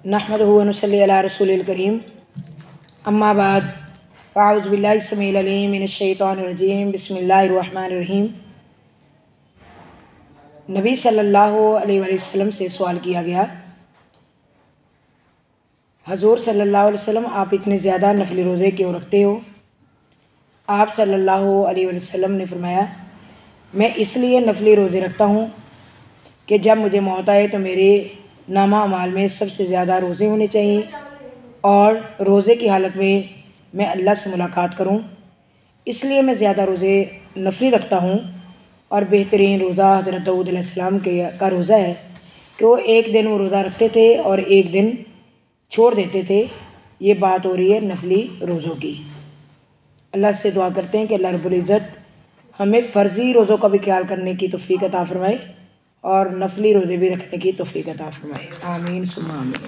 नहमदुहु व नुसल्ली अला रसूलिल करीम अम्मा बाद फ़अऊज़ु बिल्लाहि समीइल अलीम मिनश शैतानिर रजीम बिस्मिल्लाहिर रहमानिर रहीम। नबी सल्लल्लाहु अलैहि वसल्लम से सवाल किया गया, हज़ूर सल्लल्लाहु अलैहि वसल्लम आप इतने ज़्यादा नफली रोज़े क्यों रखते हो? आप सल्लल्लाहु अलैहि वसल्लम ने फरमाया, मैं इसलिए नफली रोज़े रखता हूँ कि जब मुझे मौत आए तो मेरे नामा अमाल में सबसे ज़्यादा रोज़े होने चाहिए और रोज़े की हालत में मैं अल्लाह से मुलाकात करूं, इसलिए मैं ज़्यादा रोज़े नफली रखता हूं। और बेहतरीन रोज़ा हज़रत दाऊद अलैहिस्सलाम का रोज़ा है कि वो एक दिन वो रोज़ा रखते थे और एक दिन छोड़ देते थे। ये बात हो रही है नफली रोज़ों की। अल्लाह से दुआ करते हैं कि अल्लाह रब्बुल इज़्ज़त हमें फ़र्ज़ी रोज़ों का भी ख्याल करने की तौफ़ीक़ अता फ़रमाए और नफली रोज़े भी रखने की तौफ़ीक़ अता फ़रमाए। आमीन सुम्मा आमीन।